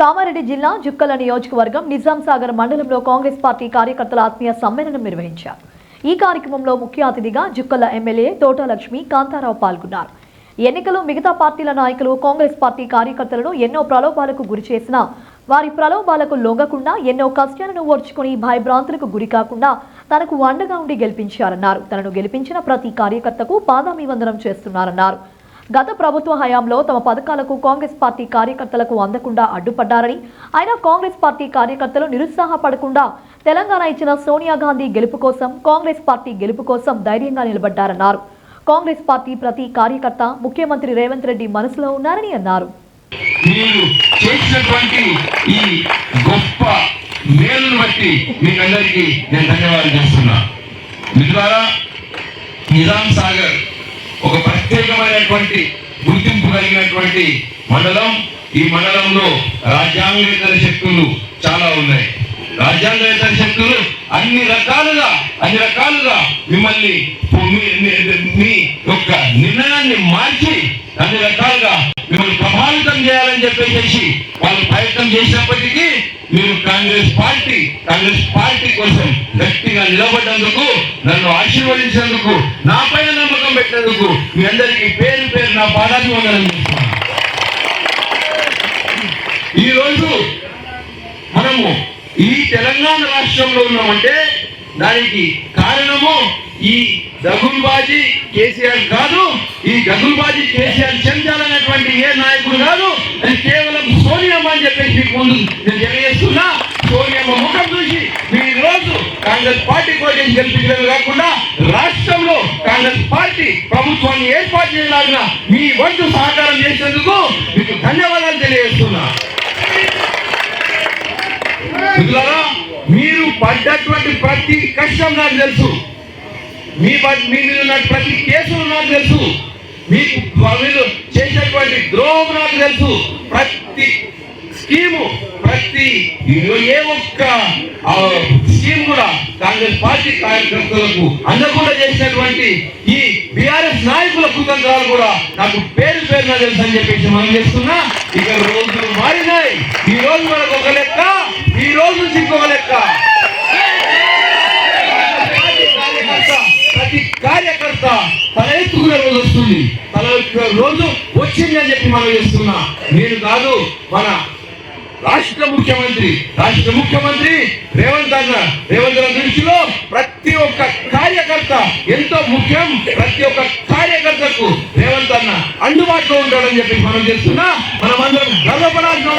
కామారెడ్డి జిల్లా జుక్కల నియోజకవర్గం నిజాం సాగర్ మండలంలో కాంగ్రెస్ పార్టీ కార్యకర్తల ఆత్మీయ సమ్మేళనం నిర్వహించారు. ఈ కార్యక్రమంలో ముఖ్య అతిథిగా జుక్కల ఎమ్మెల్యే తోటలక్ష్మి కాంతారావు పాల్గొన్నారు. ఎన్నికలు మిగతా పార్టీల నాయకులు కాంగ్రెస్ పార్టీ కార్యకర్తలను ఎన్నో ప్రలోభాలకు గురి చేసినా వారి ప్రలోభాలకు లొంగకుండా ఎన్నో కష్టాలను ఓర్చుకుని భయభ్రాంతులకు గురి కాకుండా తనకు అండగా ఉండి గెలిపించారన్నారు. తనను గెలిపించిన ప్రతి కార్యకర్తకు పాదాభివందనం చేస్తున్నారన్నారు. గత ప్రభుత్వ హయాంలో తమ పథకాలకు కాంగ్రెస్ పార్టీ కార్యకర్తలకు అందకుండా అడ్డుపడ్డారని, అయినా కాంగ్రెస్ పార్టీ కార్యకర్తలు నిరుత్సాహపడకుండా తెలంగాణ ఇచ్చిన సోనియా గాంధీ గెలుపు కోసం, కాంగ్రెస్ పార్టీ గెలుపు కోసం ధైర్యంగా నిలబడ్డారన్నారు. కాంగ్రెస్ పార్టీ ప్రతి కార్యకర్త ముఖ్యమంత్రి రేవంత్ రెడ్డి మనసులో ఉన్నారని అన్నారు. నిజాం సాగర్ ఒక ప్రత్యేకమైనటువంటి గుర్తింపు కలిగినటువంటి మండలం. ఈ మండలంలో రాజ్యాంగేతర శక్తులు చాలా ఉన్నాయి. రాజ్యాంగేతర శక్తులు అన్ని రకాలుగా మిమ్మల్ని మీ యొక్క నిర్ణయాన్ని మార్చి అన్ని రకాలుగా మిమ్మల్ని ప్రభావితం చేయాలని చెప్పేసి వాళ్ళు ప్రయత్నం చేసినప్పటికీ మీరు కాంగ్రెస్ పార్టీ కోసం గట్టిగా నిలబడ్డందుకు, నన్ను ఆశీర్వదించేందుకు, నా పైన నమ్మకం పెట్టేందుకు మీ అందరికీ పేరు నా పాదాభివందనం చేస్తున్నాను. ఈరోజు మనము ఈ తెలంగాణ రాష్ట్రంలో ఉన్నామంటే దానికి కారణము ఈ దగుల్బాజీ కేసీఆర్ కాదు. ఈ దగుల్బాజీ కేసీఆర్ చెందాలనేటువంటి ఏ నాయకుడు కాదు. అది కేవలం సోనియమ్మ అని చెప్పేసి మీకు ముందు నేను తెలియజేస్తున్నా. సోనియమ్మ ముఖం చూసి మీరు ఈ రోజు కాంగ్రెస్ పార్టీ కోసం గెలిపించడమే కాకుండా రాష్ట్రంలో కాంగ్రెస్ పార్టీ ప్రభుత్వాన్ని ఏర్పాటు చేయలాగిన మీ వంతు సహకారం చేసేందుకు మీకు ధన్యవాదాలు తెలియజేస్తున్నా. మీరు పడ్డటువంటి ప్రతి కష్టం నాకు తెలుసు. మీ మీద ఉన్న ప్రతి కేసులు నాకు తెలుసు. మీకు మీరు చేసేటువంటి ద్రోహం నాకు తెలుసు. ప్రతి స్కీము, ప్రతి ఏ ఒక్క స్కీమ్ కూడా కాంగ్రెస్ పార్టీ కార్యకర్తలకు అందకుండా చేసినటువంటి ఈ బీఆర్ఎస్ నాయకుల కుతంత్రాలు కూడా నాకు పేరు తెలుసు అని చెప్పేసి మనం చేస్తున్నా. ఇక రోజులు మారినాయి. ఈ రోజు మనకు ఒక లెక్క, ఈ రోజు నుంచి ఇంకొక లెక్క. ప్రతి కార్యకర్త తల ఎత్తుకునే రోజు వస్తుంది. తల ఎత్తుకునే రోజు వచ్చింది అని చెప్పి మనం చేస్తున్నా. నేను కాదు, మన రాష్ట్ర ముఖ్యమంత్రి రేవంత్ అన్న దృష్టిలో ప్రతి ఒక్క కార్యకర్త ఎంతో ముఖ్యం. ప్రతి ఒక్క కార్యకర్తకు రేవంత్ అన్న అందుబాటులో ఉంటాడని చెప్పి మనం చేస్తున్నా. మనం అందరం గర్వపడాల్సిన